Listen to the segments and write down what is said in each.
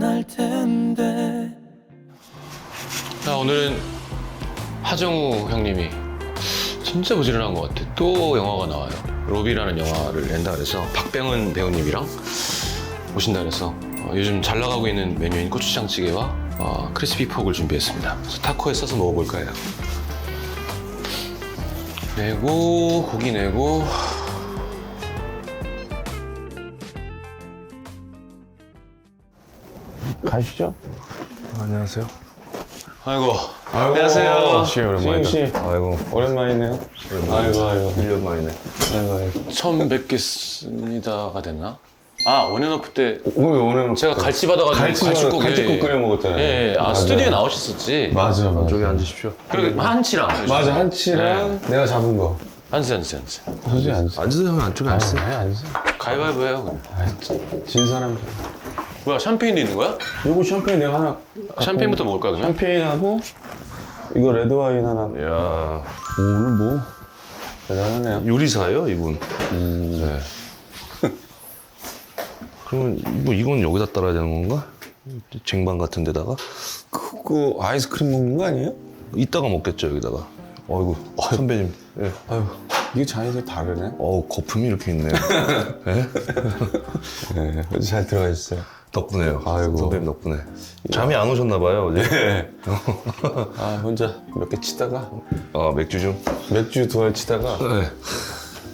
날 텐데. 자, 오늘은 하정우 형님이 진짜 부지런한 것 같아. 또 영화가 나와요. 로비라는 영화를 낸다 그래서 박병은 배우님이랑 오신다 그래서 요즘 잘 나가고 있는 메뉴인 고추장찌개와 크리스피 퍽을 준비했습니다. 그래서 타코에 써서 먹어볼 거예요. 내고 고기 내고 가시죠. 안녕하세요. 아이고 안녕하세요. 씨 오랜만이다. 씨. 아이고 오랜만이네요. 아이고. 1년 만이네. 아이고. 처음 뵙겠습니다가 됐나? 아 원앤오프 때 오늘 제가 갈치 받아가지고 갈치국 갈치국 끓여 먹었잖아요. 예, 맞아. 스튜디오에 나오셨었지. 맞아. 저기 앉으십시오. 그리고 한치랑 맞아. 한치랑 내가 잡은 거. 앉으세요. 솔직히 앉으세요. 앉으세요. 형 안쪽에 앉으세요. 앉으세요. 가위바위보 해요. 진 사람. 뭐야 샴페인도 있는 거야? 요거 샴페인 내가 하나. 샴페인부터 먹을 거야 그냥? 샴페인하고 이거 레드와인 하나. 이야, 오늘 뭐 대단하네요. 요리사예요, 이분. 네. 그러면 뭐 이건 여기다 따라야 되는 건가? 쟁반 같은 데다가? 그거 아이스크림 먹는 거 아니에요? 이따가 먹겠죠, 여기다가. 어이구, 선배님. 예. 아유, 이게 잔에서 다르네. 거품이 이렇게 있네요. 예? 네, 잘 들어가 있어요. 덕분에요. 아이고. 선배님 덕분에. 잠이 안 오셨나봐요, 어제. 아, 혼자 몇 개 치다가 맥주 좀. 맥주 두 알 치다가 네.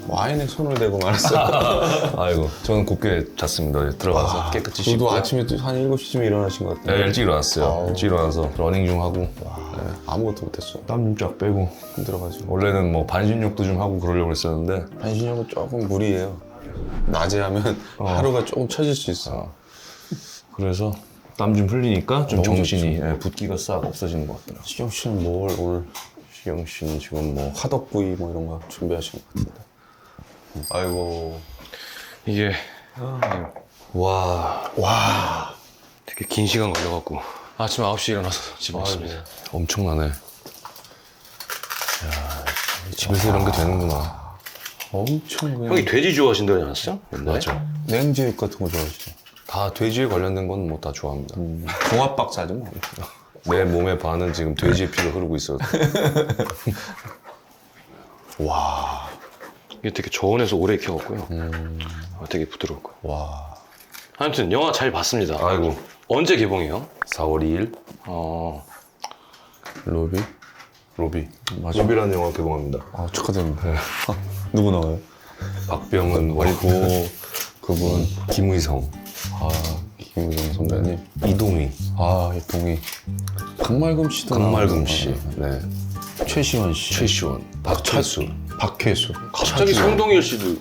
와인에 손을 대고 말았어요. 아이고, 저는 곱게 잤습니다. 어제 들어가서 깨끗이 씻고. 저도 아침에 또 한 7시쯤에 일어나신 것 같아요. 네, 일찍 일어났어요. 아우. 일찍 일어나서 러닝 좀 하고 아무것도 못했어. 땀 좀 쫙 빼고. 힘들어가지고. 원래는 뭐 반신욕도 좀 하고 그러려고 했었는데 반신욕은 조금 무리예요. 낮에 하면 하루가 조금 처질 수 있어. 그래서 땀 좀 흘리니까 좀 너무 정신이 붓기가 싹 없어지는 것 같더라고요. 시경 씨는 뭘 오늘 시경 씨는 지금 뭐 화덕구이 뭐 이런 거 준비하신 것 같은데. 아이고. 이게 와, 되게 긴 시간 걸려갖고 아침 9시에 일어나서 집에 왔습니다. 엄청나네. 집에서 이런 게 되는구나. 엄청 그냥 형이 돼지 좋아하신다지 않았어요? 옛날에? 맞아. 냉제육 같은 거 좋아하시죠? 다 돼지에 관련된 건 뭐 다 좋아합니다. 종합 박사죠 뭐. 내 몸의 반은 지금 돼지의 피가 흐르고 있어요. 와. 이게 되게 저온에서 오래 익혀갖고요. 되게 부드럽고. 와. 아무튼 영화 잘 봤습니다. 아이고, 언제 개봉해요? 4월 2일 로비? 로비. 로비라는 영화 개봉합니다. 아, 축하드립니다. 누구 나와요? 박병은 원고, 그분 김의성, 아, 김우정 선배님. 이동희, 아, 이동희. 강말금 씨도 강말금 씨, 네. 최시원 씨. 최시원, 박철수, 박혜수. 갑자기 송동일 씨도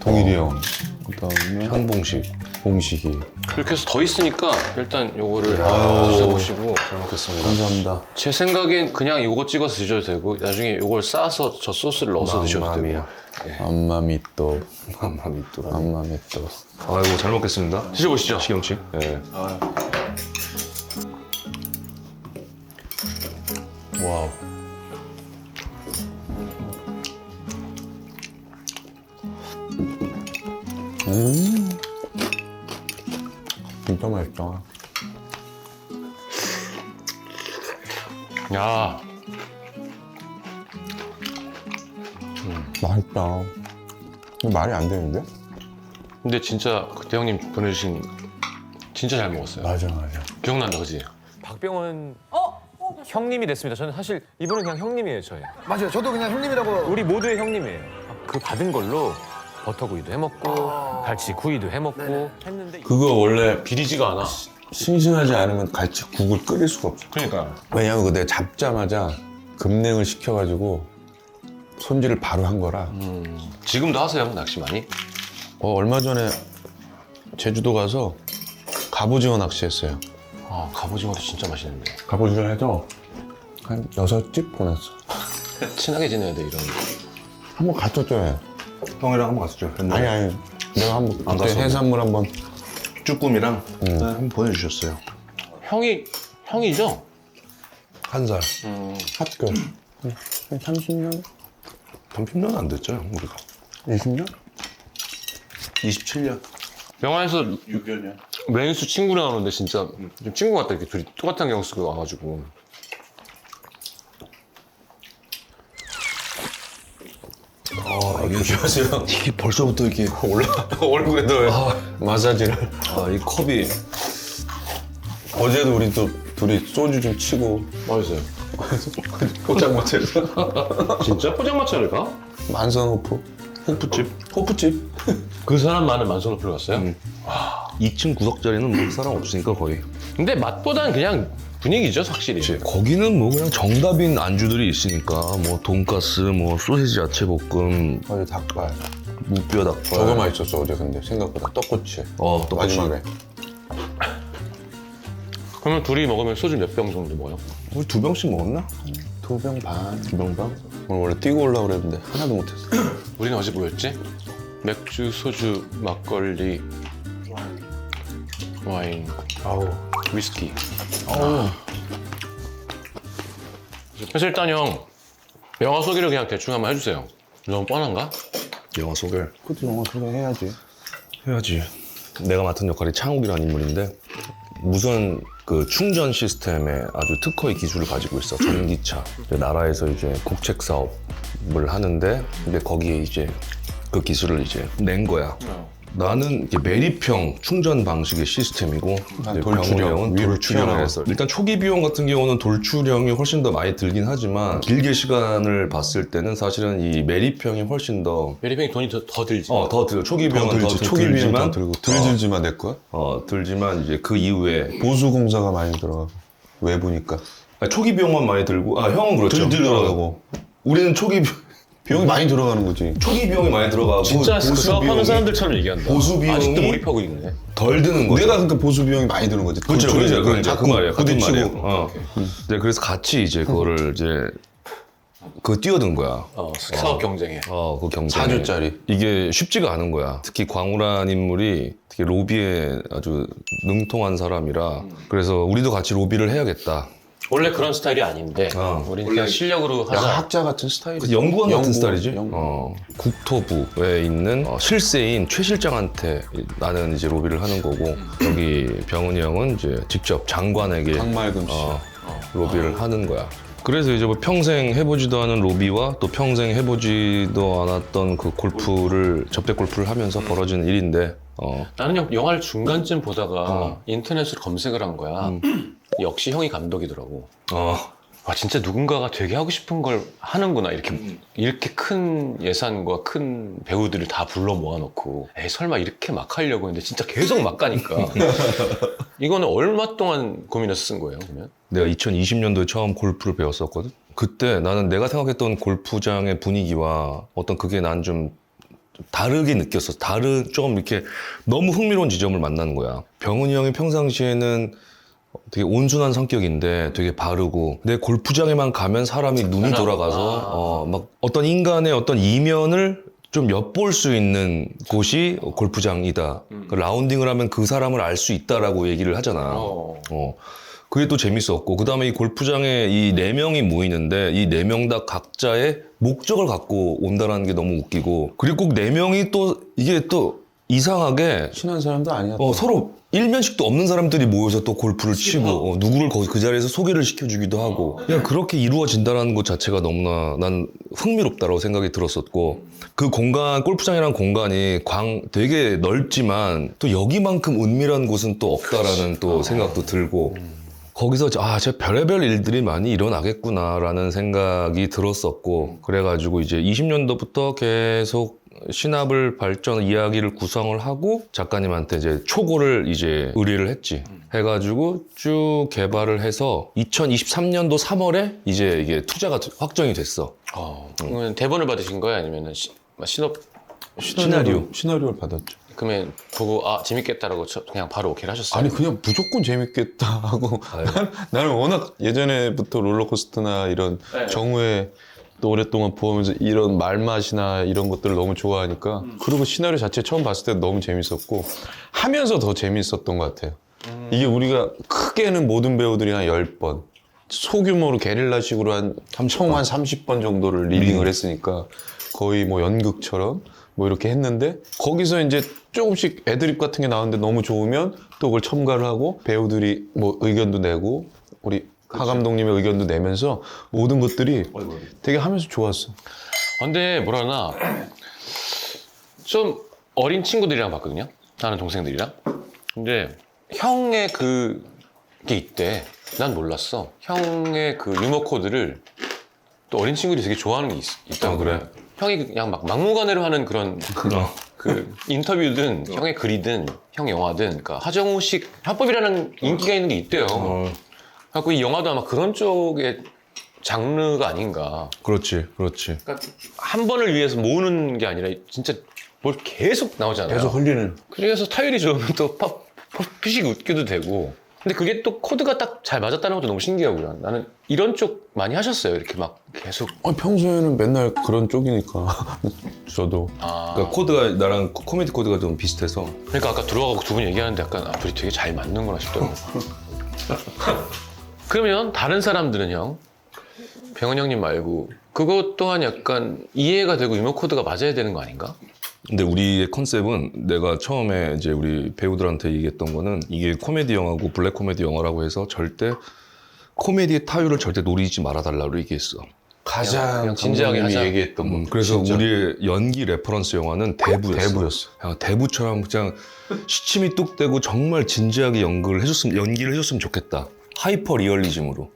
동일이 형. 그다음에 현봉식. 봉식이. 이렇게 해서 더 있으니까 일단 요거를 드셔보시고 잘 먹겠습니다. 감사합니다. 제 생각엔 그냥 요거 찍어서 드셔도 되고 나중에 요걸 싸서 저 소스를 넣어서 드셔도 되고 안마미또. 맘마미또. 안마미또. 아이고, 잘 먹겠습니다. 드셔보시죠. 시경씨. 네. 와우. 진짜 맛있다. 야, 맛있다. 이거 말이 안 되는데? 근데 진짜 그때 형님 보내주신 진짜 잘 먹었어요. 맞아. 기억난다, 그지? 박병원 형님이 됐습니다. 저는 사실 이분은 그냥 형님이에요, 저희. 맞아요. 저도 그냥 형님이라고. 우리 모두의 형님이에요. 그 받은 걸로 버터구이도 해먹고 갈치구이도 해먹고 했는데 그거 원래 비리지가 않아. 싱싱하지 않으면 갈치국을 끓일 수가 없어. 그러니까. 왜냐면 그거 내가 잡자마자 급냉을 시켜가지고 손질을 바로 한 거라. 지금도 하세요, 낚시 많이? 얼마 전에 제주도 가서 갑오징어 낚시했어요. 아, 갑오징어도 진짜 맛있는데. 갑오징어 해서 한 6집 보냈어. 친하게 지내야 돼, 이런. 한번 갔었죠, 얘. 형이랑 한번 갔었죠. 아니. 내가 한번 안 그때 갔었네. 해산물 한번. 쭈꾸미랑 한번 보내주셨어요. 형이죠? 한 살. 학교. 한 30년? 30년 안 됐죠, 형, 우리가. 20년? 27년. 영화에서 맹수 친구랑 오는데 진짜 좀 친구 같다. 이렇게 둘이 똑같은 경우 쓰고 와가지고. 이게 벌써부터 이렇게 얼굴에 마사지를. 이 컵이 어제도 우리 또 둘이 소주 좀 치고 맛있어요. 포장마차에서 진짜? 포장마차를 가? 만선호프 호프집 호프집. 그 사람 많은 만선호프를 갔어요? 2층 구석자리는 뭐 사람 없으니까 거의. 근데 맛보다는 그냥 분위기죠, 확실히. 거기는 뭐 그냥 정답인 안주들이 있으니까 뭐 돈가스, 뭐 소시지 야채볶음, 어제 닭발 무뼈 닭발. 저거 맛있었어 어제. 근데 생각보다 떡꼬치 떡꼬치. 마지막에 그러면 둘이 먹으면 소주 몇 병 정도 먹어요? 우리 2병씩 먹었나? 2병 반. 2병 반? 오늘 원래 뛰고 오려고 그랬는데 하나도 못했어. 우리는 어제 뭐였지? 맥주, 소주, 막걸리, 와인, 위스키. 그래서 일단 형, 영화 소개를 그냥 대충 한번 해주세요. 너무 뻔한가? 영화 소개를 그것도 영화 소개해야지. 해야지. 내가 맡은 역할이 창욱이라는 인물인데 무선 그 충전 시스템에 아주 특허의 기술을 가지고 있어. 전기차. 나라에서 이제 국책 사업을 하는데 근데 거기에 이제 그 기술을 이제 낸 거야. 나는 이게 매립형 충전 방식의 시스템이고 난 이제 돌출형, 병훈이 형은 위로 돌출형을 튀어나와. 했어. 일단 초기 비용 같은 경우는 돌출형이 훨씬 더 많이 들긴 하지만 길게 시간을 봤을 때는 사실은 이 매립형이 훨씬 더 메리병이 돈이 더 들지. 더 들어. 초기 비용은 더 초기 비용 더 들지만 들고 덜 들지만 내 거야? 들지만 이제 그 이후에 보수공사가 많이 들어가고 외부니까 초기 비용만 많이 들고 형은 그렇죠. 덜 들어가고 우리는 초기 비용이 많이 들어가는 거지. 초기 비용이 많이 들어가고 진짜 그 보수 사업하는 비용이 사람들처럼 얘기한다. 보수 비용이 아직도 몰입하고 있네. 덜 드는 거죠. 내가 그러니까 보수 비용이 많이 드는 거지. 그렇죠, 돌출이니까 그렇죠. 그 자꾸 말이에요. 같은 부딪히고. 말이에요. 네, 그래서 같이 이제 그거를 이제 뛰어든 거야. 사업 경쟁에. 그 경쟁. 4주짜리. 이게 쉽지가 않은 거야. 특히 광우란 인물이 특히 로비에 아주 능통한 사람이라 그래서 우리도 같이 로비를 해야겠다. 원래 그런 스타일이 아닌데 우리는 그냥 실력으로 하자. 야학자 같은 스타일이. 그 연구원 같은 스타일이지. 연구원. 국토부에 있는 실세인 최 실장한테 나는 이제 로비를 하는 거고 여기 병훈이 형은 이제 직접 장관에게 강말금 씨. 로비를 하는 거야. 그래서 이제 뭐 평생 해보지도 않은 로비와 또 평생 해보지도 않았던 그 골프를 접대 골프를 하면서 벌어지는 일인데 나는 영화를 중간쯤 보다가 인터넷으로 검색을 한 거야. 역시 형이 감독이더라고. 와 진짜 누군가가 되게 하고 싶은 걸 하는구나. 이렇게 큰 예산과 큰 배우들을 다 불러 모아놓고 에이 설마 이렇게 막 하려고 했는데 진짜 계속 막 가니까 이거는 얼마 동안 고민해서 쓴 거예요 그러면? 내가 2020년도에 처음 골프를 배웠었거든. 그때 나는 내가 생각했던 골프장의 분위기와 어떤 그게 난 좀 다르게 느꼈어. 조금 이렇게 너무 흥미로운 지점을 만나는 거야. 병훈이 형이 평상시에는 되게 온순한 성격인데 되게 바르고 내 골프장에만 가면 사람이 눈이 돌아가서 막 어떤 인간의 어떤 이면을 좀 엿볼 수 있는 곳이 골프장이다. 그 라운딩을 하면 그 사람을 알 수 있다라고 얘기를 하잖아. 그게 또 재밌었고 그다음에 이 골프장에 이 4명이 모이는데 이 4명 다 각자의 목적을 갖고 온다는 게 너무 웃기고 그리고 꼭 4명이 또 이게 또 이상하게 친한 사람도 아니야. 서로 일면식도 없는 사람들이 모여서 또 골프를 치고 누구를 거기 그 자리에서 소개를 시켜주기도 하고 그냥 그렇게 이루어진다는 것 자체가 너무나 난 흥미롭다고 생각이 들었었고 그 공간 골프장이라는 공간이 되게 넓지만 또 여기만큼 은밀한 곳은 또 없다라는 또 생각도 들고 거기서 진짜 별의별 일들이 많이 일어나겠구나라는 생각이 들었었고 그래가지고 이제 20년도부터 계속 신압을 이야기를 구성을 하고 작가님한테 이제 초고를 이제 의뢰를 했지. 해가지고 쭉 개발을 해서 2023년도 3월에 이제 이게 투자가 확정이 됐어. 그러면 대본을 받으신 거예요? 아니면 시나리오를 받았죠. 그러면 보고 재밌겠다라고 그냥 바로 오케이를 하셨어요? 아니 그냥 무조건 재밌겠다 하고 나는 워낙 예전에부터 롤러코스터나 이런 정우의 또 오랫동안 보면서 이런 말맛이나 이런 것들을 너무 좋아하니까 그리고 시나리오 자체 처음 봤을 때 너무 재밌었고 하면서 더 재밌었던 것 같아요. 이게 우리가 크게는 모든 배우들이 한 10번 소규모로 게릴라식으로 총 한 30번 정도를 리딩을 했으니까 거의 뭐 연극처럼 뭐 이렇게 했는데 거기서 이제 조금씩 애드립 같은 게 나오는데 너무 좋으면 또 그걸 첨가를 하고 배우들이 뭐 의견도 내고 우리 하 감독님의 의견도 내면서 모든 것들이 되게 하면서 좋았어. 근데 뭐라나 좀 어린 친구들이랑 봤거든요. 나는 동생들이랑. 근데 형의 그게 있대. 난 몰랐어. 형의 그 유머 코드를 또 어린 친구들이 되게 좋아하는 게 있다고. 그래? 형이 그냥 막 막무가내로 하는 그런 그 인터뷰든 형의 글이든 형 영화든 그러니까 하정우식 화법이라는 인기가 있는 게 있대요. 그래갖고 이 영화도 아마 그런 쪽의 장르가 아닌가. 그렇지, 그렇지. 그러니까 한 번을 위해서 모으는 게 아니라 진짜 뭘 계속 나오잖아요. 계속 흘리는. 그래서 타율이 좋으면 또 피식 웃겨도 되고. 근데 그게 또 코드가 딱 잘 맞았다는 것도 너무 신기하고요. 나는 이런 쪽 많이 하셨어요. 이렇게 막 계속. 평소에는 맨날 그런 쪽이니까 저도. 그러니까 코드가 나랑 코미디 코드가 좀 비슷해서. 그러니까 아까 들어가고 두 분 얘기하는데 약간 둘이 되게 잘 맞는구나 싶더라고요. 그러면 다른 사람들은 형, 병원 형님 말고 그것 또한 약간 이해가 되고 유머 코드가 맞아야 되는 거 아닌가? 근데 우리의 컨셉은 내가 처음에 이제 우리 배우들한테 얘기했던 거는 이게 코미디 영화고 블랙 코미디 영화라고 해서 절대 코미디의 타율을 절대 노리지 말아달라고 얘기했어. 가장 그냥 진지하게 감독님이 하자. 얘기했던 거. 그래서 진짜. 우리의 연기 레퍼런스 영화는 대부였어. 대부였어. 그냥 대부처럼 그냥 시침이 뚝 떼고 정말 진지하게 연기를 해줬으면 좋겠다. 하이퍼 리얼리즘으로.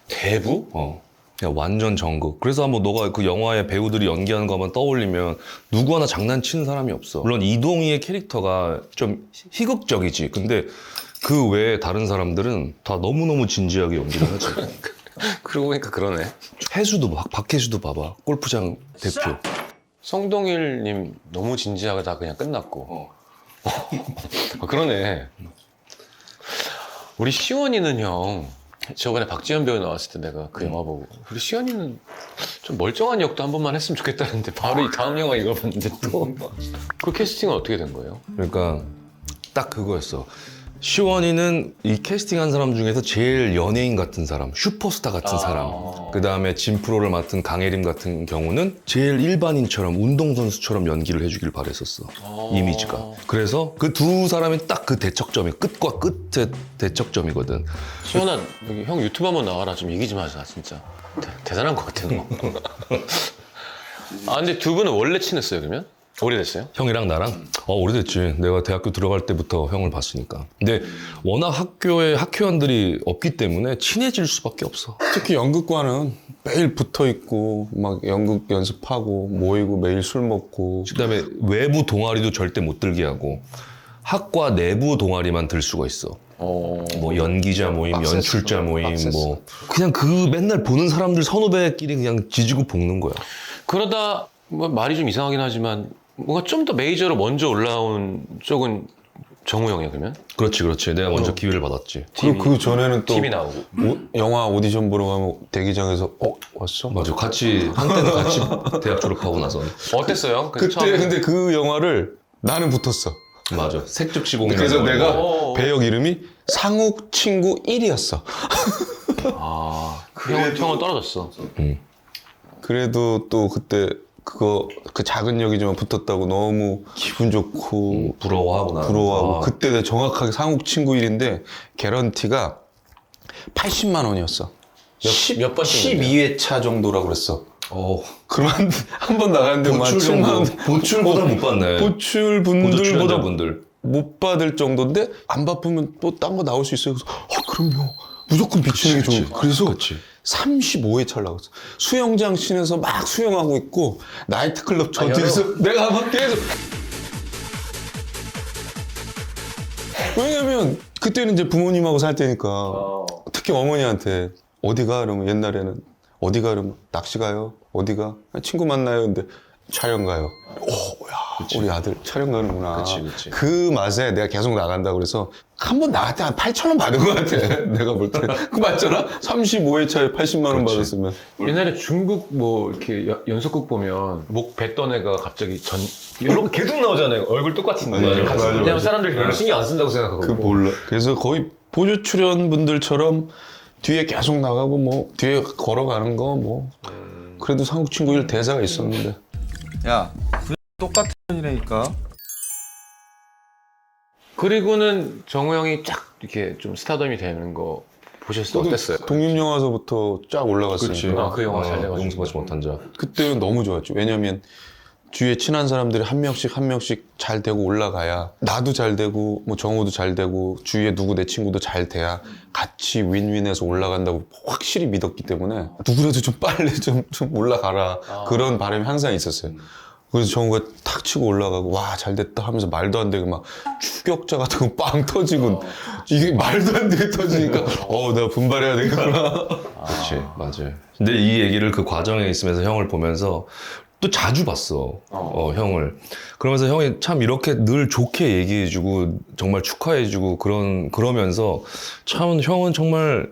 대부? 그냥 완전 정극. 그래서 한번 너가 그 영화의 배우들이 연기하는 거만 떠올리면 누구 하나 장난치는 사람이 없어. 물론 이동희의 캐릭터가 좀 희극적이지. 근데 그 외에 다른 사람들은 다 너무너무 진지하게 연기를 하지. 그러고 보니까 그러네. 해수도 박해수도 봐봐. 골프장 대표. 성동일님 너무 진지하다 그냥 끝났고. 그러네. 우리 시원이는 형, 저번에 박지현 배우 나왔을 때 내가 그 영화 보고 우리 시원이는 좀 멀쩡한 역도 한 번만 했으면 좋겠다는데 바로 이 다음 영화 이걸 봤는데 또 그 캐스팅은 어떻게 된 거예요? 그러니까 딱 그거였어. 시원이는 이 캐스팅한 사람 중에서 제일 연예인 같은 사람, 슈퍼스타 같은 사람. 그 다음에 진프로를 맡은 강혜림 같은 경우는 제일 일반인처럼 운동선수처럼 연기를 해주길 바랬었어. 이미지가. 그래서 그 두 사람이 딱 그 대척점이 끝과 끝의 대척점이거든. 시원아, 여기 형 유튜브 한번 나와라. 좀 얘기 좀 하자, 진짜. 대단한 것 같아, 너. 아, 근데 두 분은 원래 친했어요, 그러면? 오래됐어요? 형이랑 나랑? 오래됐지. 내가 대학교 들어갈 때부터 형을 봤으니까. 근데 워낙 학교에 학회원들이 없기 때문에 친해질 수밖에 없어. 특히 연극과는 매일 붙어 있고 막 연극 연습하고 모이고 매일 술 먹고. 그다음에 외부 동아리도 절대 못 들게 하고 학과 내부 동아리만 들 수가 있어. 뭐 연기자 모임, 빡셌어. 연출자 모임, 빡셌어. 뭐 그냥 그 맨날 보는 사람들 선후배끼리 그냥 지지고 볶는 거야. 그러다 뭐 말이 좀 이상하긴 하지만 뭔가 좀 더 메이저로 먼저 올라온 쪽은 정우 형이야, 그러면? 그렇지, 그렇지. 내가 먼저 기회를 받았지. 그리고 그 전에는 또 TV 나오고. 영화 오디션 보러 가면 대기장에서 왔어? 맞아, 같이 한때는 같이 대학 졸업하고 나서. 어땠어요? 그때 처음에? 근데 그 영화를 나는 붙었어. 맞아, 색즉시공이. 그래서 내가 오. 배역 이름이 상욱 친구 1이었어. 그 형은 떨어졌어. 그래도 또 그때 그 작은 역이지만 붙었다고 너무 기분 좋고 부러워하고 나. 부러워하고 그때 내가 정확하게 상욱 친구 1인데 개런티가 80만 원이었어. 몇 번째인데요? 12회차 정도라고 그랬어. 그러면 한 번 나가는데 만 보출 7만 원. 정도. 보출보다 못 받네. 보출 분들보다 출연자분들. 못 받을 정도인데 안 바쁘면 또 딴 거 나올 수 있어요. 그래서 그럼요. 무조건 비추는 게 좋은 거야. 그래서 35회차를 나갔어. 수영장 씬에서 막 수영하고 있고 나이트클럽 저 뒤에서 내가 막 계속 왜냐면 그때는 이제 부모님하고 살 때니까 특히 어머니한테 어디가? 그러면 옛날에는 어디가? 그러면 낚시 가요? 어디가? 친구 만나요? 근데 촬영 가요. 우리 아들 촬영 가는구나. 그치. 그 맛에 내가 계속 나간다고 그래서 한 번 나갈 때 한 8,000원 받은 것 같아. 내가 볼 때. 그 맞잖아? 35회차에 80만 원 받았으면. 옛날에 중국 뭐 이렇게 연속극 보면 목 뱉던 애가 갑자기 이런 거 계속 나오잖아요. 얼굴 똑같은데. 맞아. 그냥 사람들이 별로 신경 안 쓴다고 생각하고. 그 몰라. 그래서 거의 보조 출연 분들처럼 뒤에 계속 나가고 뭐 뒤에 걸어가는 거 뭐. 그래도 상국 친구들 대사가 있었는데. 야, 똑같은 일이니까. 그리고는 정우 형이 쫙 이렇게 좀 스타덤이 되는 거 보셨을 때 어땠어요? 독립영화서부터 쫙 올라갔으니까. 아, 그 영화 잘 돼가지고. 용서받지 못한 자. 그때는 너무 좋았죠. 왜냐면 주위에 친한 사람들이 한 명씩 잘 되고 올라가야 나도 잘 되고 뭐 정우도 잘 되고 주위에 누구 내 친구도 잘 돼야 같이 윈윈해서 올라간다고 확실히 믿었기 때문에 누구라도 좀 빨리 좀 올라가라 그런 바람이 항상 있었어요. 그래서 정우가 탁 치고 올라가고 와 잘 됐다 하면서 말도 안 되게 막 추격자 같은 거 빵 터지고 이게 말도 안 되게 터지니까 내가 분발해야 되겠구나. 그렇지, 맞아요. 근데 이 얘기를 그 과정에 있으면서 형을 보면서 또 자주 봤어, 형을. 그러면서 형이 참 이렇게 늘 좋게 얘기해주고 정말 축하해주고 그러면서 참 형은 정말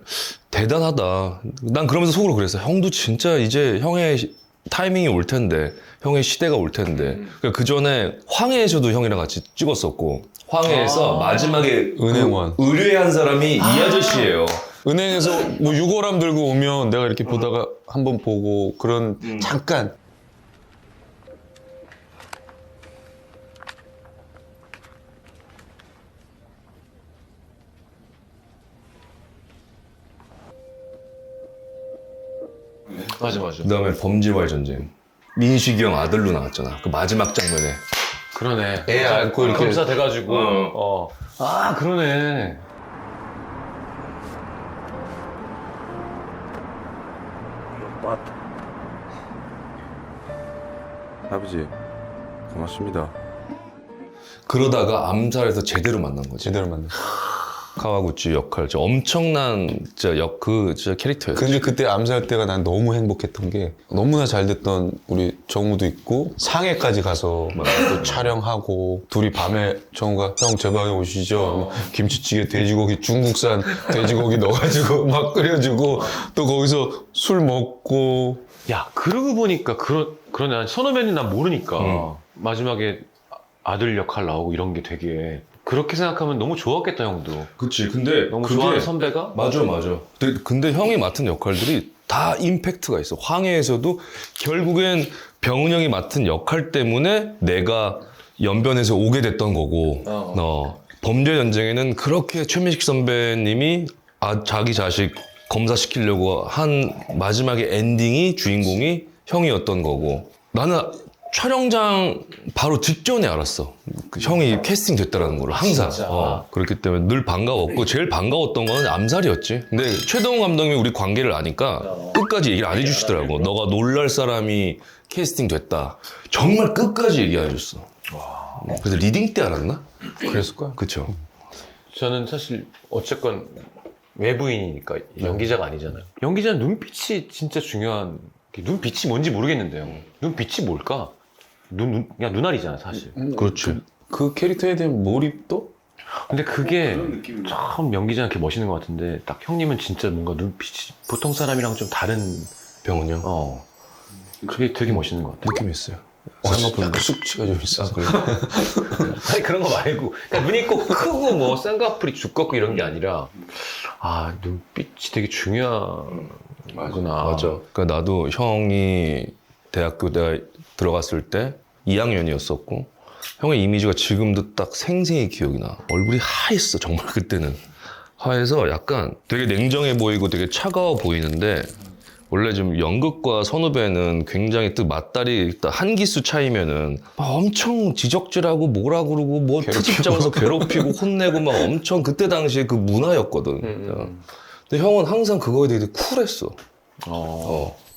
대단하다. 난 그러면서 속으로 그랬어. 형도 진짜 이제 형의 타이밍이 올 텐데, 형의 시대가 올 텐데. 그 전에 황해에서도 형이랑 같이 찍었었고, 황해에서 마지막에 은행원. 그 의뢰한 사람이 이 아저씨예요. 은행에서 뭐 유골함 들고 오면 내가 이렇게 보다가 한번 보고 그런 잠깐 맞아. 그다음에 범죄와의 전쟁. 민식이 형 아들로 나왔잖아. 그 마지막 장면에. 그러네. 애 안고 이렇게 검사 돼가지고. 아, 그러네. 아버지 고맙습니다. 그러다가 암살에서 제대로 만난 거지. 제대로 만났어. 카와구치 역할, 진짜 엄청난 진짜 캐릭터였어. 근데 그때 암살 때가 난 너무 행복했던 게 너무나 잘 됐던 우리 정우도 있고 상해까지 가서 막 또 촬영하고 둘이 밤에 정우가 형 제 방에 오시죠. 김치찌개 돼지고기 중국산 돼지고기 넣어가지고 막 끓여주고 또 거기서 술 먹고 야, 그러고 보니까 그러네. 난 선후배는 난 모르니까 마지막에 아들 역할 나오고 이런 게 되게 그렇게 생각하면 너무 좋았겠다, 형도. 그치. 근데 너무 좋아하는 선배가? 맞아. 근데 형이 맡은 역할들이 다 임팩트가 있어. 황해에서도 결국엔 병훈 형이 맡은 역할 때문에 내가 연변에서 오게 됐던 거고, 범죄 전쟁에는 그렇게 최민식 선배님이 자기 자식 검사시키려고 한 마지막에 엔딩이 주인공이 형이었던 거고, 나는 촬영장 바로 직전에 알았어. 그 형이 캐스팅 됐다라는 걸 항상. 그렇기 때문에 늘 반가웠고 제일 반가웠던 거는 암살이었지. 근데 최동훈 감독님이 우리 관계를 아니까 끝까지 얘기를 안 해주시더라고. 너가 놀랄 사람이 캐스팅 됐다. 정말 끝까지 얘기 안 해줬어. 그래서 리딩 때 알았나? 그랬을 거야. 그쵸. 저는 사실 어쨌건 외부인이니까 연기자가 아니잖아요. 연기자는 눈빛이 진짜 중요한 눈빛이 뭔지 모르겠는데요. 눈빛이 뭘까? 그냥 눈알이잖아, 사실. 그렇지. 그 캐릭터에 대한 몰입도? 근데 그게 참 연기자는 이렇게 멋있는 것 같은데 딱 형님은 진짜 뭔가 눈빛이 보통 사람이랑 좀 다른 병훈 형. 그게 되게 멋있는 것 같아요. 느낌이 있어요. 약간 숙취가 좀 있어서 그래. 아니 그런 거 말고 그러니까 눈이 꼭 크고 뭐 쌍꺼풀이 두껍고 이런 게 아니라 눈빛이 되게 중요하구나. 맞아. 그러니까 나도 형이 대학교 내가 들어갔을 때 2학년이었었고 형의 이미지가 지금도 딱 생생히 기억이 나. 얼굴이 하였어 정말 그때는. 하얘서 약간 되게 냉정해 보이고 되게 차가워 보이는데 원래 좀 연극과 선후배는 굉장히 또 맞다리 한 기수 차이면은 막 엄청 지적질하고 뭐라 그러고 뭐 트집 잡아서 괴롭히고 혼내고 막 엄청 그때 당시에 그 문화였거든. 근데 형은 항상 그거에 대해 쿨했어.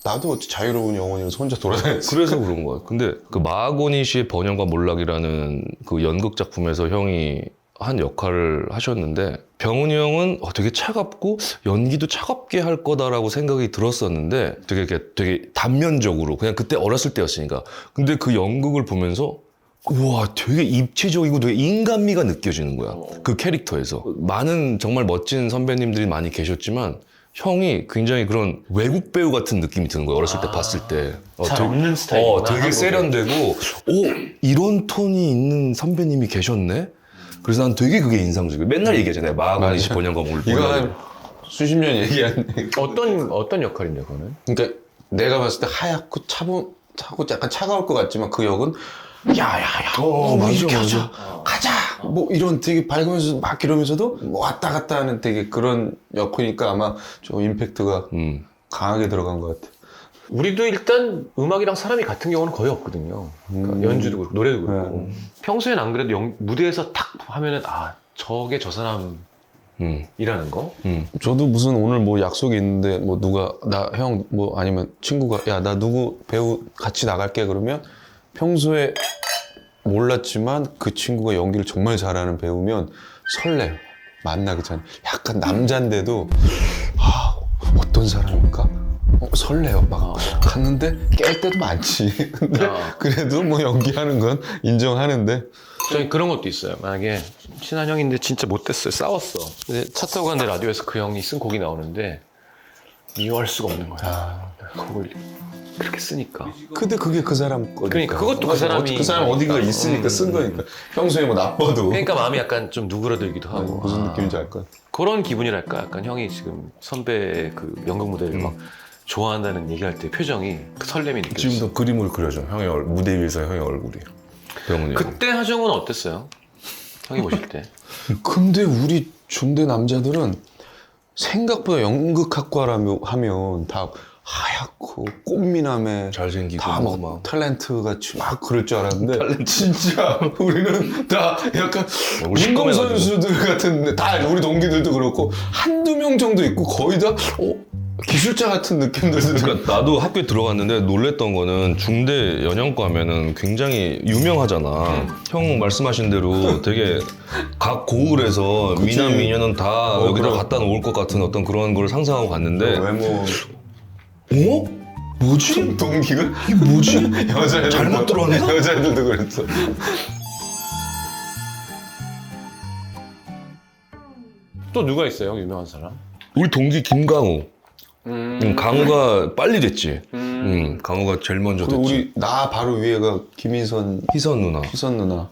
나도 자유로운 영혼이면서 혼자 돌아다녔어. 그래서 그런 거야. 근데 그 마하고니 씨의 번영과 몰락이라는 그 연극 작품에서 형이 한 역할을 하셨는데 병훈이 형은 되게 차갑고 연기도 차갑게 할 거다라고 생각이 들었었는데 되게 단면적으로 그냥 그때 어렸을 때였으니까. 근데 그 연극을 보면서 우와 되게 입체적이고 되게 인간미가 느껴지는 거야. 그 캐릭터에서. 많은 정말 멋진 선배님들이 많이 계셨지만 형이 굉장히 그런 외국 배우 같은 느낌이 드는 거야. 어렸을 때 봤을 때. 잘 없는 스타일이구나. 되게 한국에. 세련되고 이런 톤이 있는 선배님이 계셨네? 그래서 난 되게 그게 인상적이야. 맨날 얘기하잖아요. 마하고니 씨 번영과 몰락. 이거 한 수십 년 얘기한. 어떤 역할인데 그거는? 그러니까 내가 봤을 때 하얗고 차고 약간 차가울 것 같지만 그 역은 야야야 막 이렇게 하자 가자 뭐 이런 되게 밝으면서 막 이러면서도 뭐 왔다 갔다 하는 되게 그런 역할이니까 아마 좀 임팩트가 강하게 들어간 것 같아. 우리도 일단 음악이랑 사람이 같은 경우는 거의 없거든요. 그러니까 연주도 그렇고 노래도 그렇고. 평소엔 안 그래도 무대에서 탁 하면은 아 저게 저 사람이라는 거. 저도 무슨 오늘 뭐 약속이 있는데 뭐 누가 나 형 뭐 아니면 친구가 야 나 누구 배우 같이 나갈게 그러면 평소에 몰랐지만 그 친구가 연기를 정말 잘하는 배우면 설레요. 만나기 전에 약간 남잔데도 아 어떤 사람일까? 설레요. 막 갔는데 깰 때도 많지. 근데 그래도 뭐 연기하는 건 인정하는데 저희 그런 것도 있어요. 만약에 친한 형인데 진짜 못됐어요. 싸웠어. 근데 차 타고 갔는데 라디오에서 그 형이 쓴 곡이 나오는데 이해할 수가 없는 거야. 곡을 그렇게 쓰니까. 근데 그게 그 사람 거니까. 그러니까 그것도 그 사람이 그 사람 어딘가 있으니까 쓴 거니까. 평소에 뭐 나빠도 그러니까 마음이 약간 좀 누그러들기도 하고. 무슨 느낌인지 알 것 같아. 그런 기분이랄까. 약간 형이 지금 선배 그 연극 무대를 막 좋아한다는 얘기할 때 표정이 그 설렘이 느껴졌어. 지금도 그림을 그려줘. 무대 위에서 형의 얼굴이. 병훈이. 그때 하정우는 어땠어요? 형이 보실 때. 근데 우리 중대 남자들은 생각보다 연극학과라면 하면 다 하얗고 꽃미남에 잘생기고 다 막. 막 탤런트 같이 막 그럴 줄 알았는데 진짜 우리는 다 약간 우리 시꺼매가지고. 운동선수들 같은 다 우리 동기들도 그렇고 한두 명 정도 있고 거의 다 기술자 같은 느낌들 들고 그러니까 나도 학교에 들어갔는데 놀랬던 거는 중대 연영과 하면은 굉장히 유명하잖아. 형 말씀하신 대로 되게 각 고을에서 미남 미녀는 다 여기다 그럼. 갖다 놓을 것 같은 어떤 그런 걸 상상하고 갔는데 외모 뭐지? 동기가 이게 뭐지? 여자애들 잘못 들어왔나? 여자애들도 그랬어. 또 누가 있어요? 유명한 사람? 우리 동기 김강우. 강우가 빨리 됐지. 강우가 제일 먼저 그리고 됐지. 우리 나 바로 위에가 김희선 희선 누나. 누나.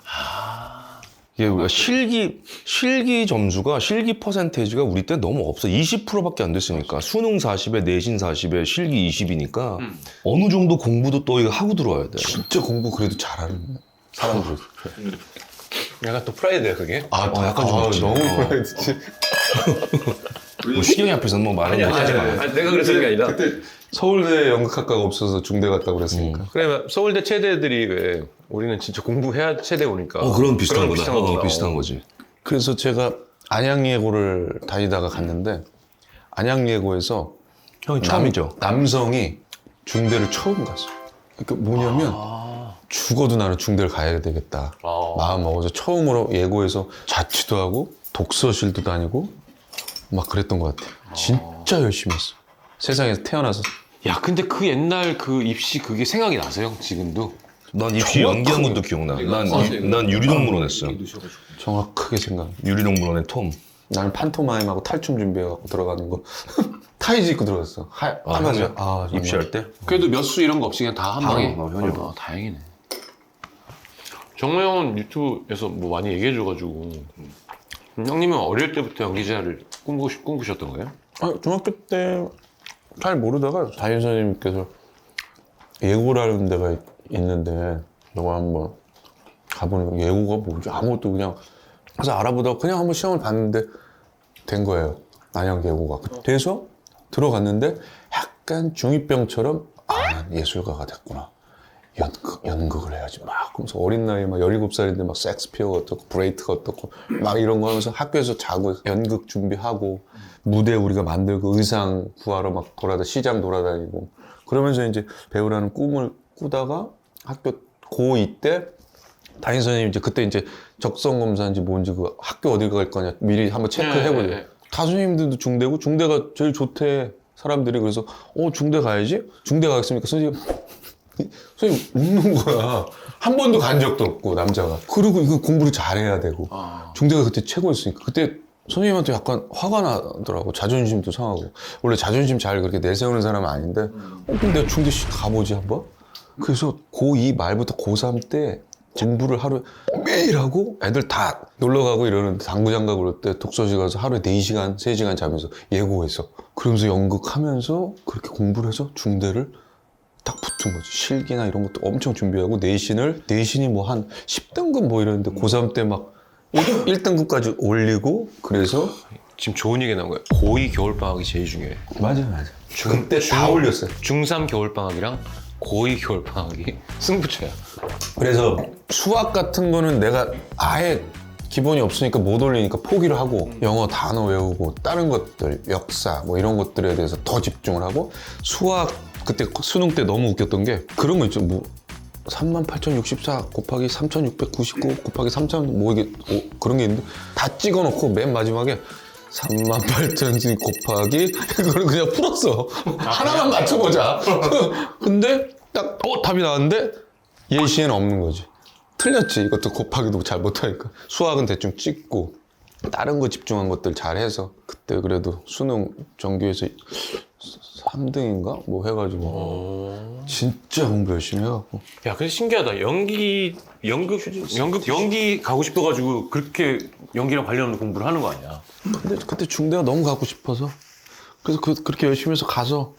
이게 우리가 실기 점수가 실기 퍼센테이지가 우리 때 너무 없어. 20%밖에 안 됐으니까. 수능 40에 내신 40에 실기 20이니까 어느 정도 공부도 또 이거 하고 들어와야 돼. 진짜 공부 그래도 잘하는 사람들. 약간 또 프라이드야 그게? 약간 좀 있지. 너무 프라이드지. 뭐 시경이 앞에서는 뭐 말하는 거 하지 마. 내가 그래서 그게 아니라 서울대 연극학과가 없어서 중대 갔다고 그랬으니까. 그래 서울대 체대들이 왜 우리는 진짜 공부해야 체대 오니까 그런 비슷한 거다. 거구나. 비슷한 거지. 그래서 제가 안양예고를 다니다가 갔는데 안양예고에서 형이 처음이죠. 남성이 중대를 처음 갔어. 그러니까 뭐냐면 죽어도 나는 중대를 가야 되겠다. 마음 먹어서 처음으로 예고에서 자취도 하고 독서실도 다니고 막 그랬던 것 같아. 진짜 열심히 했어. 세상에서 태어나서. 야 근데 그 옛날 그 입시 그게 생각이 나세요? 지금도? 난 입시 연기한 것도 기억나. 난 유리동물원 했어. 정확하게 생각. 유리동물원의 톰. 나는 판토마임하고 탈춤 준비해갖고 들어가는 거. 타이즈 입고 들어갔어. 형이야? 정말. 입시할 때? 그래도 몇 수 이런 거 없이 그냥 다 한 방에? 현역. 다행이네. 정모 형은 유튜브에서 뭐 많이 얘기해줘가지고 형님은 어릴 때부터 연기자를 꿈꾸셨던 거예요? 중학교 때 잘 모르다가 담임 선생님께서 예고라는 데가 있는데 너가 한번 가보는 거. 예고가 뭐지? 아무것도 그냥 그래서 알아보다가 그냥 한번 시험을 봤는데 된 거예요. 안양 예고가. 돼서 들어갔는데 약간 중2병처럼 난 예술가가 됐구나. 연극을 해야지 막 그러면서 어린 나이에 막 17살인데 막 섹스피어가 어떻고 브레이트가 어떻고 막 이런 거 하면서 학교에서 자고 연극 준비하고 무대 우리가 만들고 의상 구하러 막 시장 돌아다니고 그러면서 이제 배우라는 꿈을 꾸다가 학교 고2 때 담임 선생님 이제 그때 이제 적성 검사인지 뭔지 그 학교 어디 갈 거냐 미리 한번 체크해보죠. 네. 다 선생님들도 중대고 중대가 제일 좋대 사람들이. 그래서 중대 가야지. 중대 가겠습니까? 선생님 웃는 거야. 한 번도 간 적도 없고 남자가. 그리고 이거 공부를 잘해야 되고 중대가 그때 최고였으니까 그때 선생님한테 약간 화가 나더라고. 자존심도 상하고. 원래 자존심 잘 그렇게 내세우는 사람은 아닌데 그럼 내가 중대 가보지 한번. 그래서 고2 말부터 고3 때 공부를 하루에 매일 하고 애들 다 놀러 가고 이러는데 당구장 가고 그럴 때 독서실 가서 하루에 4시간 3시간 자면서 예고해서 그러면서 연극하면서 그렇게 공부를 해서 중대를 딱 붙은 거지. 실기나 이런 것도 엄청 준비하고 내신이 뭐 한 10등급 뭐 이러는데 고3 때 막 1등급까지 올리고 그래서 지금 좋은 얘기 나온 거예요. 고2 겨울방학이 제일 중요해. 맞아. 그때 다 올렸어요. 중3 겨울방학이랑 고2 겨울방학이 승부처야. 그래서 수학 같은 거는 내가 아예 기본이 없으니까 못 올리니까 포기를 하고 영어 단어 외우고 다른 것들 역사 뭐 이런 것들에 대해서 더 집중을 하고 수학 그때 수능 때 너무 웃겼던 게 그런 거 있죠. 뭐 38,064 곱하기 3,699 곱하기 3,000 뭐 이게 그런 게 있는데 다 찍어놓고 맨 마지막에 38,000 곱하기 이거를 그냥 풀었어. 하나만 맞춰보자. 근데 딱 답이 나왔는데 예시에는 없는 거지. 틀렸지. 이것도 곱하기도 잘 못하니까. 수학은 대충 찍고 다른 거 집중한 것들 잘해서 그때 그래도 수능 정규에서 3등인가? 뭐 해가지고 진짜 공부 열심히 해갖고. 야, 근데 신기하다. 연기 가고 싶어가지고 그렇게 연기랑 관련된 공부를 하는 거 아니야? 근데 그때 중대가 너무 가고 싶어서 그래서 그렇게 열심히 해서 가서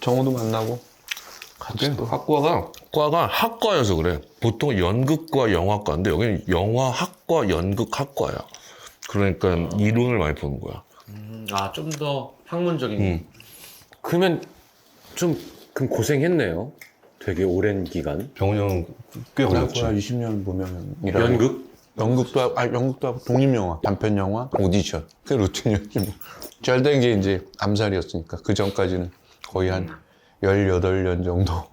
정호도 만나고 같이 또 과가 학과여서 그래. 보통 연극과 영화과인데 여기는 영화학과 연극학과야. 그러니까 이론을 많이 보는 거야. 좀 더 학문적인. 그러면 그럼 고생했네요. 되게 오랜 기간. 병훈이 형은 꽤 걸렸지. 20년 보면 연극도 하고 독립영화, 단편영화, 오디션 그 루틴이었지 뭐. 잘 된 게 이제 암살이었으니까 그 전까지는 거의 한 18년 정도.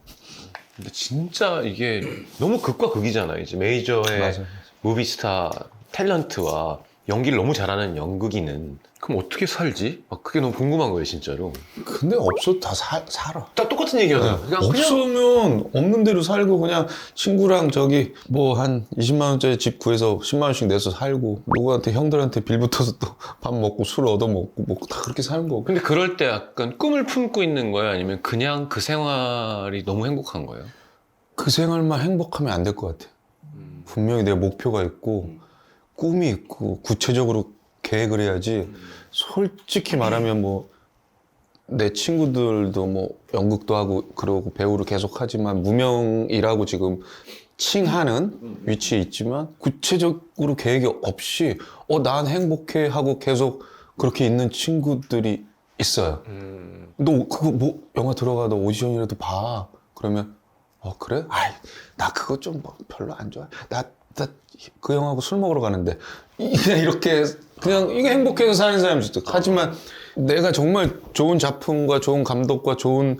근데 진짜 이게 너무 극과 극이잖아요. 이제 메이저의 맞아. 무비스타 탤런트와 연기를 너무 잘하는 연극인은 그럼 어떻게 살지? 그게 너무 궁금한 거예요, 진짜로. 근데 없어도 다 살아. 딱 똑같은 얘기하잖아. 그냥 없으면 없는 대로 살고 그냥 친구랑 저기 뭐 한 20만 원짜리 집 구해서 10만 원씩 내서 살고 누구한테 형들한테 빌 붙어서 또 밥 먹고 술 얻어 먹고 다 그렇게 사는 거고. 근데 그럴 때 약간 꿈을 품고 있는 거예요? 아니면 그냥 그 생활이 너무 행복한 거예요? 그 생활만 행복하면 안 될 것 같아. 분명히 내가 목표가 있고 꿈이 있고 구체적으로 계획을 해야지. 솔직히 말하면 뭐 내 친구들도 뭐 연극도 하고 그러고 배우를 계속 하지만 무명이라고 지금 칭하는 위치에 있지만 구체적으로 계획이 없이 난 행복해 하고 계속 그렇게 있는 친구들이 있어요. 너 그거 뭐 영화 들어가 너 오디션이라도 봐. 그러면 그래? 나 그거 좀 뭐 별로 안 좋아. 나 그 형하고 술 먹으러 가는데 그냥 이렇게 그냥 이게 행복해서 사는 사람이 있어. 하지만 내가 정말 좋은 작품과 좋은 감독과 좋은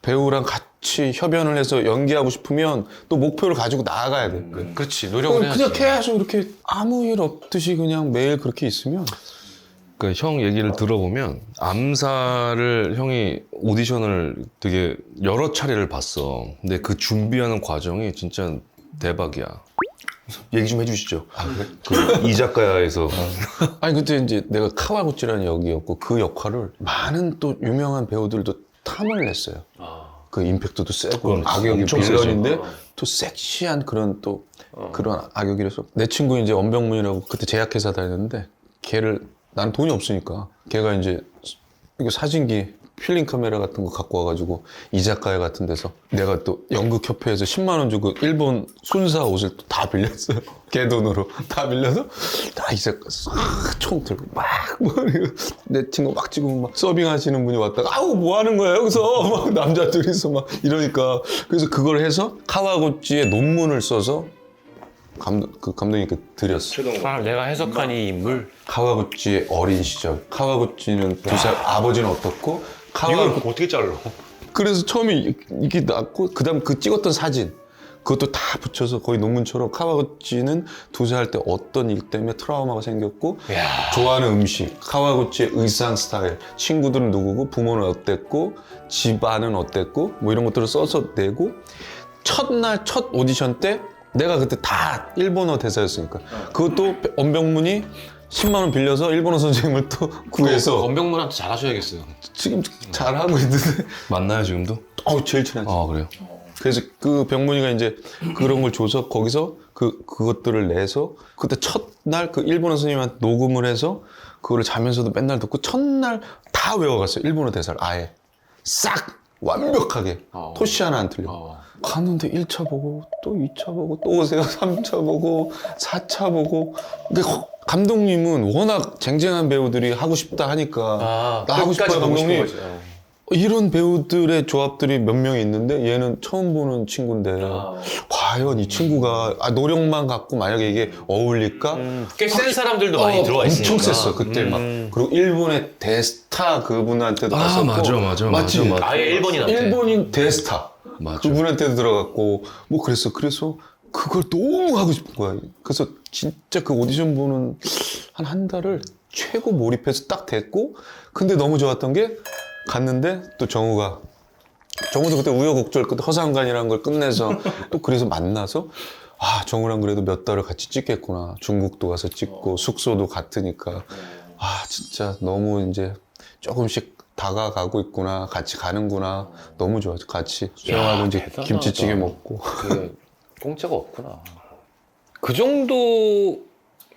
배우랑 같이 협연을 해서 연기하고 싶으면 또 목표를 가지고 나아가야 돼. 그렇지, 노력을 해야지. 그냥 계속 이렇게 아무 일 없듯이 그냥 매일 그렇게 있으면 그러니까 형 얘기를 들어보면 암살을 형이 오디션을 되게 여러 차례를 봤어. 근데 그 준비하는 과정이 진짜 대박이야. 얘기 좀 해주시죠. 그 이 작가야에서 아니 그때 이제 내가 카와구치라는 역이었고 그 역할을 많은 또 유명한 배우들도 탐을 냈어요. 그 임팩트도 세고 그럼 악역이 엄청 빌런인데 또 섹시한 그런 또 그런 악역이라서 내 친구 이제 엄병문이라고 그때 제약회사 다녔는데 걔를 난 돈이 없으니까 걔가 이제 이거 사진기 필름 카메라 같은 거 갖고 와가지고 이 작가야 같은 데서 내가 또 연극협회에서 10만 원 주고 일본 순사 옷을 또 다 빌렸어요. 걔 돈으로 다 빌려서 다 이 작가 총 들고 내 친구 막 찍으면 막 서빙하시는 분이 왔다가 아우 뭐 하는 거야 여기서 막 남자 둘이서 막 이러니까 그래서 그걸 해서 카와구치의 논문을 써서 감독님께 드렸어. 내가 해석한 이 인물. 카와구치의 어린 시절. 카와구치는 2살, 아버지는 어떻고, 이걸 어떻게 잘라? 그래서 처음에 이게 났고, 그 다음 그 찍었던 사진, 그것도 다 붙여서 거의 논문처럼 카와구치는 2살 때 어떤 일 때문에 트라우마가 생겼고, 좋아하는 음식, 카와구치의 의상 스타일, 친구들은 누구고, 부모는 어땠고, 집안은 어땠고, 뭐 이런 것들을 써서 내고, 첫날 첫 오디션 때 내가 그때 다 일본어 대사였으니까 그것도 엄병문이 10만 원 빌려서 일본어 선생님을 또 구해서 엄병문한테 잘하셔야겠어요. 지금 잘하고 있는데 맞나요 지금도? 제일 친하지. 그래요? 그래서 그 병문이가 이제 그런 걸 줘서 거기서 그것들을 내서 그때 첫날 그 일본어 선생님한테 녹음을 해서 그거를 자면서도 맨날 듣고 첫날 다 외워갔어요. 일본어 대사를 아예 싹 완벽하게 토시 하나 안 틀려. 갔는데 1차 보고 또 2차 보고 또 오세요. 3차 보고 4차 보고. 그러니까 감독님은 워낙 쟁쟁한 배우들이 하고 싶다 하니까 나 하고 싶어요 감독님. 이런 배우들의 조합들이 몇 명이 있는데 얘는 처음 보는 친구인데 과연 이 친구가 노력만 갖고 만약에 이게 어울릴까? 꽤 센 사람들도 많이 들어와 있으니까. 엄청 셌어 그때 막. 그리고 일본의 대스타 그분한테도 갔었고. 맞아. 아예 일본인한테. 일본인 대스타. 맞아. 그분한테도 들어갔고 뭐 그랬어. 그래서 그걸 너무 하고 싶은 거야. 그래서 진짜 그 오디션 보는 한 달을 최고 몰입해서 딱 됐고, 근데 너무 좋았던 게 갔는데 또 정우도 그때 우여곡절 끝에 허상관이라는 걸 끝내서 또 그래서 만나서 정우랑 그래도 몇 달을 같이 찍겠구나. 중국도 가서 찍고 숙소도 같으니까 진짜 너무 이제 조금씩 다가가고 있구나. 같이 가는구나. 너무 좋아. 같이 수영하고 이제 대단하다. 김치찌개 먹고. 그게 공짜가 없구나. 그 정도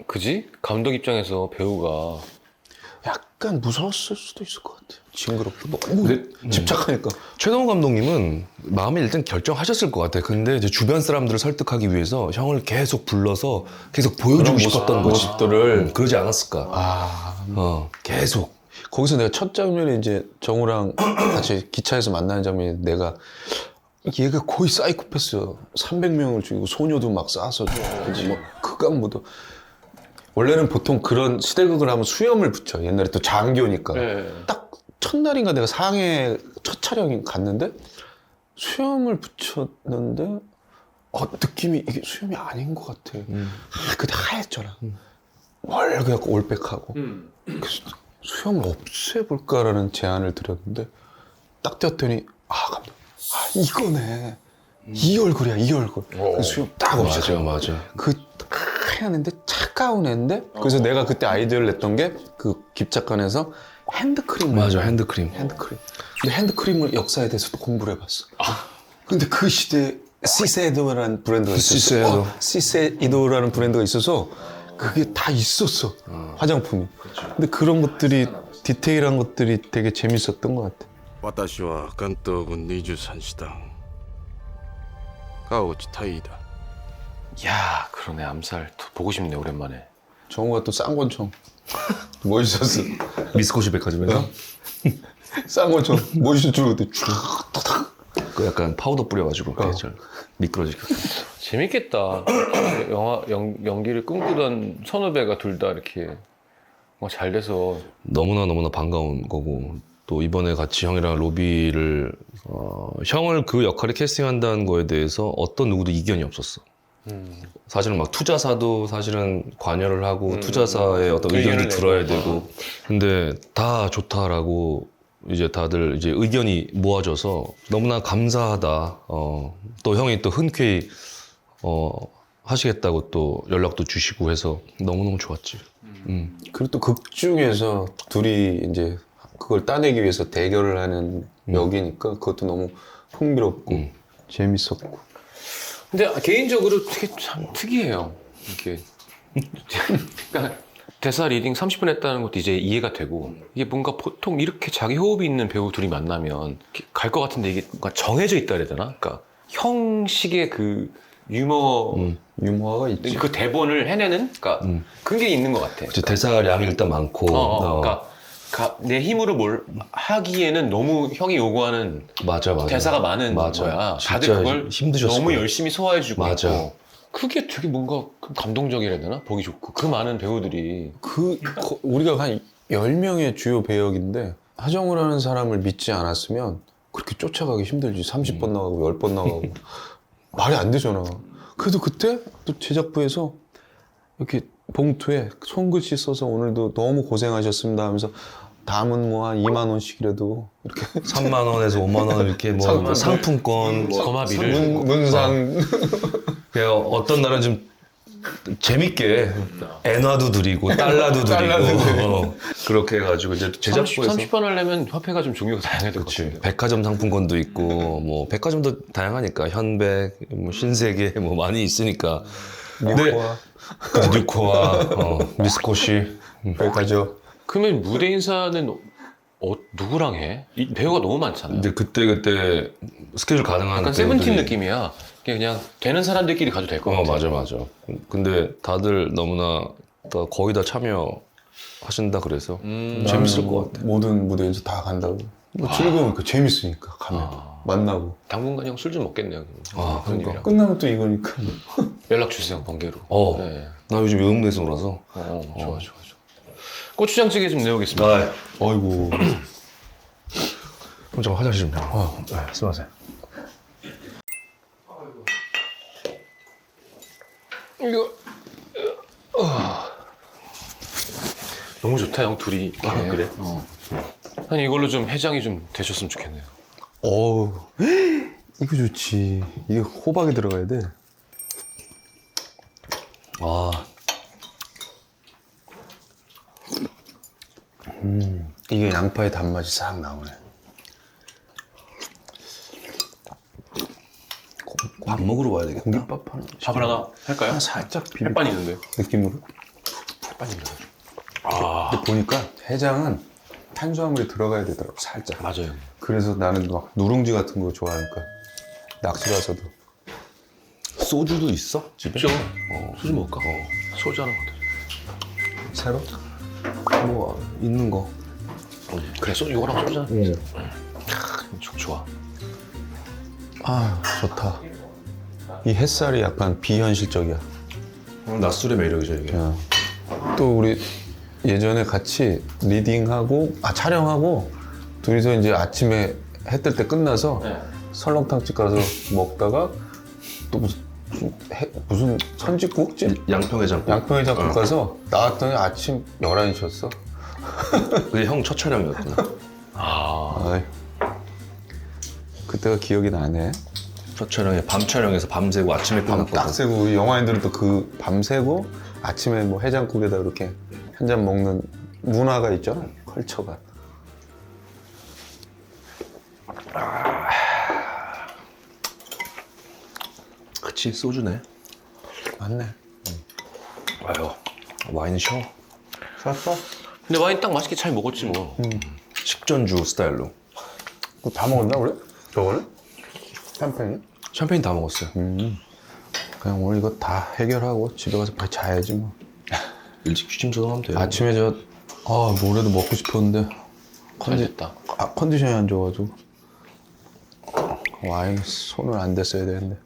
그지? 감독 입장에서 배우가 약간 무서웠을 수도 있을 것 같아요. 징그럽고 너무 집착하니까. 최동호 감독님은 마음에 일단 결정하셨을 것 같아. 근데 이제 주변 사람들을 설득하기 위해서 형을 계속 불러서 계속 보여주고 싶었던 거지. 모습들을 그러지 않았을까? 계속. 거기서 내가 첫 장면에 이제 정우랑 같이 기차에서 만나는 장면이 내가 얘가 거의 사이코패스야. 300명을 죽이고 소녀도 막 쏴서 죽이고 뭐 극악무도. 원래는 보통 그런 시대극을 하면 수염을 붙여. 옛날에 또 장교니까. 딱 첫날인가 내가 상해 첫 촬영이 갔는데 수염을 붙였는데 느낌이 이게 수염이 아닌 것 같아. 그때 하얗잖아. 멀게 갖고 올백하고. 그래서 수염을 없애볼까라는 제안을 드렸는데 딱 떼었더니 감독 이거네. 이 얼굴이야 이 얼굴. 그 수염 딱 없애. 맞아. 그 하얀데 차가운 애인데 그래서 내가 그때 아이디어를 냈던 게 그 기차관에서 핸드크림. 맞아, 핸드크림. 근데 핸드크림을 역사에 대해서도 공부를 해봤어. 근데 그 시대에 시세이도라는 브랜드가 있었어. 시세이도라는 브랜드가 있어서 그게 다 있었어. 화장품이. 근데 그런 것들이 디테일한 것들이 되게 재밌었던 것 같아. 私は関東軍23師団川内大尉だ 야 그러네. 암살 또 보고 싶네 오랜만에. 정우가 또 쌍권총 멋있었어. 미스코시 백화점에서 쌍권총 멋있었죠 그때. 그 약간 파우더 뿌려가지고 이렇게 잘 미끄러지게. 재밌겠다. 영화 연기를 꿈꾸던 선후배가 둘 다 이렇게 잘 돼서 너무나 반가운 거고, 또 이번에 같이 형이랑 로비를 형을 그 역할에 캐스팅한다는 거에 대해서 어떤 누구도 이견이 없었어. 사실은 막 투자사도 사실은 관여를 하고 투자사의 어떤 의견도 들어야 되고, 근데 다 좋다라고 이제 다들 이제 의견이 모아져서 너무나 감사하다. 또 형이 또 흔쾌히 하시겠다고 또 연락도 주시고 해서 너무너무 좋았지. 그리고 또 극 중에서 둘이 이제 그걸 따내기 위해서 대결을 하는 역이니까 그것도 너무 흥미롭고 재밌었고. 근데 개인적으로 되게 참 특이해요. 이게 그러니까 대사 리딩 30분 했다는 것도 이제 이해가 되고, 이게 뭔가 보통 이렇게 자기 호흡이 있는 배우 둘이 만나면 갈 것 같은데 이게 뭔가 정해져 있다 그래야 되나? 그러니까 형식의 그 유머가 있지. 그 대본을 해내는 그러니까 그게 있는 것 같아. 이제 대사량이 일단 많고. 그러니까 내 힘으로 뭘 하기에는 너무 형이 요구하는 맞아. 대사가 많은 맞아. 거야. 다들 진짜 그걸 힘드셨을 너무 거야. 열심히 소화해주고 맞아. 있고. 그게 되게 뭔가 감동적이라 해야 되나? 보기 좋고 그 많은 배우들이 우리가 한 10명의 주요 배역인데 하정우라는 사람을 믿지 않았으면 그렇게 쫓아가기 힘들지. 30번 나가고 10번 나가고 말이 안 되잖아. 그래도 그때 또 제작부에서 이렇게 봉투에 손글씨 써서 오늘도 너무 고생하셨습니다 하면서 담은 뭐 한 2만 원씩이라도 이렇게 3만 원에서 5만 원 이렇게 뭐 상품권, 거마비를 문상 그냥 어떤 날은 좀 재밌게 엔화도 드리고 달러도 드리고 그렇게 해가지고 이제 제작부에서 30번 하려면 화폐가 좀 종류가 다양해야 될 것 같은데. 백화점 상품권도 있고 뭐 백화점도 다양하니까 현백, 뭐 신세계 뭐 많이 있으니까. 뉴코아 뉴코아, 미스코시. 백화점. 그러면 무대 인사는 누구랑 해? 이 배우가 너무 많잖아요. 근데 그때 스케줄 가능한 약간 배우들이- 세븐틴 느낌이야. 그냥 되는 사람들끼리 가도 될 것 같아. 맞아. 근데 다들 너무나 거의 다 참여하신다 그래서 재밌을 것 같아. 모든 무대에서 다 간다고. 뭐 즐거우니까 재밌으니까 가면 만나고. 당분간 형 술 좀 먹겠네요. 형님이랑. 끝나면 또 이거니까. 연락 주세요, 번개로. 네. 나 요즘 외국내서라서. 좋아. 고추장찌개 좀 내오겠습니다. 아이고. 그럼 저 화장실 좀 가. 네, 수고하세요. 이거 너무 좋다, 형 둘이. 그래? 아니 이걸로 좀 해장이 좀 되셨으면 좋겠네요. 어우, 이거 좋지. 이게 호박이 들어가야 돼. 이게 양파의 단맛이 싹 나오네. 밥 먹으러 와야 되겠다. 공깃밥 하나. 밥을 하나 할까요? 하나 살짝 비빔 햇반 있는데요. 느낌으로. 햇반 있는데. 근데 보니까 해장은 탄수화물이 들어가야 되더라고, 살짝. 맞아요. 그래서 나는 막 누룽지 같은 거 좋아하니까. 낚시 가서도. 소주도 있어? 집에? 소주 먹을까? 소주 하나 먹자. 새로? 뭐 있는 거. 그래, 소주 이거랑 소주 하나. 좋아. 아, 좋다. 이 햇살이 약간 비현실적이야. 낮술의 매력이죠 이게. 야. 또 우리 예전에 같이 리딩하고 촬영하고 둘이서 이제 아침에 해 뜰 때 끝나서 설렁탕집 가서 먹다가 또 무슨 선짓국집? 양평해장국. 양평해장국 가서 나왔더니 아침 11시였어. 그게 형 첫 촬영이었구나. 아이, 그때가 기억이 나네. 첫 촬영에 밤 촬영해서 밤새고 아침에 딱 끝났거든. 새고 우리 영화인들은 또 그 밤새고 아침에 뭐 해장국에다 이렇게 한 잔 먹는 문화가 있잖아. 컬처가. 그치 소주네. 맞네. 아유 와인 셔. 샀어? 근데 와인 딱 맛있게 잘 먹었지 뭐. 식전주 스타일로. 그거 다 먹었나 우리? 저거는? 샴페인? 샴페인 다 먹었어요. 그냥 오늘 이거 다 해결하고 집에 가서 빨리 자야지 뭐. 일찍 취침 저장하면 돼요. 아침에 뭐라도 먹고 싶었는데 잘 됐다. 컨디션이 안 좋아가지고 와인 손을 안 댔어야 되는데.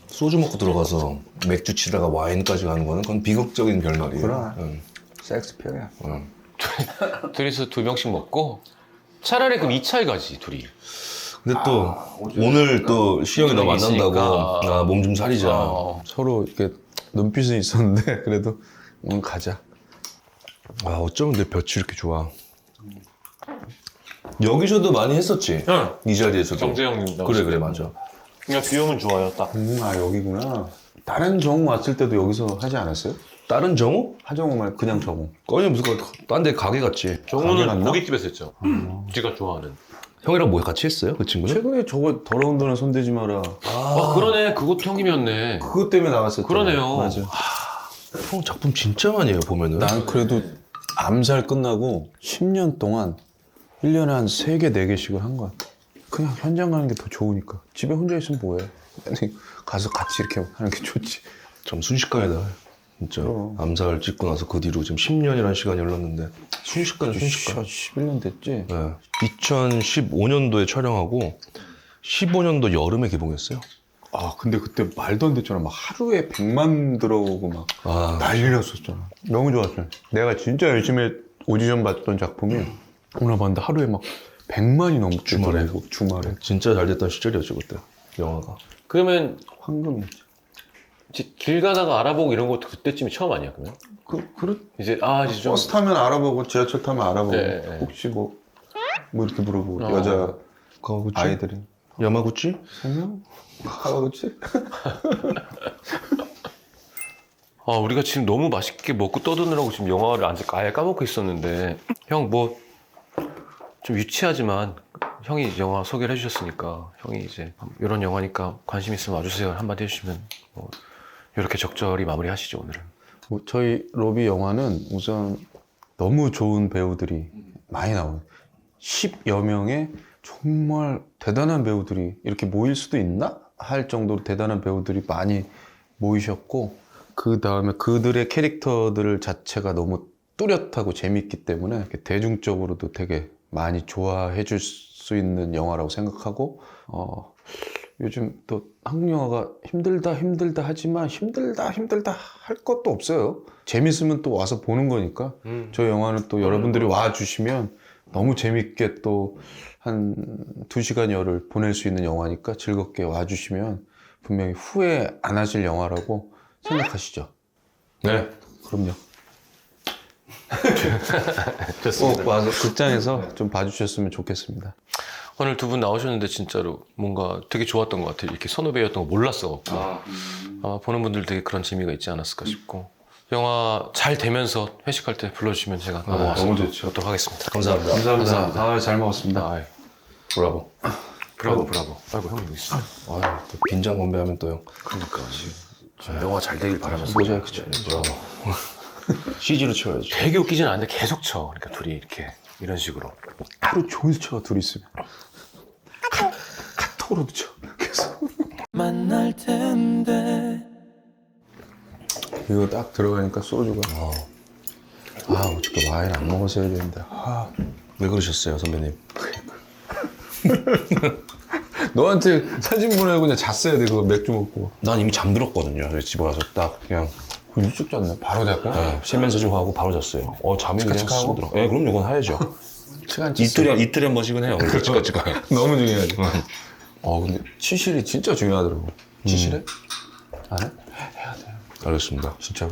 소주 먹고 들어가서 맥주 치다가 와인까지 가는 거는 그건 비극적인 결말이에요. 그래. 응. 섹스피어야. 둘이서 2병씩 먹고 차라리 그럼 2차에 가지 둘이. 근데 또 오늘 또 시영이 너 있으니까. 만난다고 몸 좀 사리자. 서로 이렇게 눈빛은 있었는데 그래도 오늘 가자. 아 어쩌면 내 볕이 이렇게 좋아. 여기서도 많이 했었지. 응. 이 자리에서도. 정재영 그래 맞아. 그냥 비용은 좋아요 딱. 여기구나. 다른 정우 왔을 때도 여기서 하지 않았어요? 다른 정우? 하정우 말 그냥 정우. 아니 무슨 딴 데 가게 갔지. 가게 정우는 갔나? 고깃집에서 했죠. 네가 좋아하는. 형이랑 뭐 같이 했어요? 그 친구는? 최근에 저거 더러운 돈은 손대지 마라. 그러네. 그것도 형님이었네. 그것 때문에 나갔었죠. 그러네요. 맞아. 형 작품 진짜 많이 해요 보면은. 난 그래도 암살 끝나고 10년 동안 1년에 한 3개, 4개씩을 한 거야. 그냥 현장 가는 게 더 좋으니까. 집에 혼자 있으면 뭐해. 아니, 가서 같이 이렇게 하는 게 좋지. 참 순식간이다. 진짜 그럼. 암살 찍고 나서 그 뒤로 지금 10년이라는 시간이 흘렀는데 순식간에 순식간. 11년 됐지? 네. 2015년도에 촬영하고 15년도 여름에 개봉했어요. 아, 근데 그때 말도 안 됐잖아. 막 하루에 100만 들어오고 막 아, 난리 났었잖아. 너무 좋았어요. 내가 진짜 열심히 오디션 봤던 작품이 오늘 봤는데 하루에 막 100만이 넘게 주말에. 들어오고, 주말에. 진짜 잘 됐던 시절이었죠 그때 영화가. 그러면 황금이었지. 이제 길 가다가 알아보고 이런 것도 그때쯤이 처음 아니야 그러면? 이제 이제 좀 버스 타면 알아보고 지하철 타면 알아보고 네, 네. 혹시 뭐 이렇게 물어보고 어. 여자 가와구치? 아이들이 야마구치? 3명? 가와구치? 우리가 지금 너무 맛있게 먹고 떠드느라고 지금 영화를 아예 까먹고 있었는데 형 뭐 좀 유치하지만 형이 영화 소개를 해주셨으니까 형이 이제 이런 영화니까 관심 있으면 와주세요 한마디 해주시면 뭐 이렇게 적절히 마무리하시죠 오늘은. 뭐 저희 로비 영화는 우선 너무 좋은 배우들이 많이 나와요. 10여 명의 정말 대단한 배우들이 이렇게 모일 수도 있나? 할 정도로 대단한 배우들이 많이 모이셨고, 그 다음에 그들의 캐릭터들 자체가 너무 뚜렷하고 재밌기 때문에 대중적으로도 되게 많이 좋아해 줄 수 있는 영화라고 생각하고, 요즘 또 한국 영화가 힘들다 하지만 힘들다 할 것도 없어요. 재밌으면 또 와서 보는 거니까. 저 영화는 또 여러분들이 와주시면 너무 재밌게 또 한 2시간여를 보낼 수 있는 영화니까 즐겁게 와주시면 분명히 후회 안 하실 영화라고 생각하시죠. 네. 그럼요. 꼭 와서 극장에서 좀 봐주셨으면 좋겠습니다. 오늘 두 분 나오셨는데 진짜로 뭔가 되게 좋았던 것 같아요. 이렇게 선후배였던 거 몰랐어. 보는 분들 되게 그런 재미가 있지 않았을까 싶고, 영화 잘 되면서 회식할 때 불러주시면 제가 넘어와서 너무 좋죠. 보도록 하겠습니다. 감사합니다. 감사합니다. 잘 먹었습니다. 아이, 브라보. 브라보. 아이고 형님 여기 있어. 아유, 또 빈장 건배하면 또 형. 그러니까 영화 잘 되길 바라면서. 모자이크 쳐. 브라보. CG로 채워야죠. 되게 웃기진 않은데 계속 쳐. 그러니까 둘이 이렇게 이런 식으로. 하루 종일 쳐, 둘이 있으면. 카톡으로도 쳐. 계속. 만날 텐데 이거 딱 들어가니까 소주가. 어저께 와인 안 먹었어야 되는데. 왜 그러셨어요, 선배님? 너한테 사진 보내고 그냥 잤어야 돼, 그거 맥주 먹고. 난 이미 잠들었거든요. 그래서 집에 와서 딱 그냥 일찍 잤네. 바로 잤고. 실면서 좀 하고 바로 잤어요. 잠이 그냥 치카치카 하고? 쑥 들어. 예, 그럼 이건 해야죠. 시간 잤어. 이틀에 한 번씩은 해요. 치카치카. 너무 중요하지. 근데 치실이 진짜 중요하더라고. 치실해? 안 해? 해야 돼. 알겠습니다. 진짜로.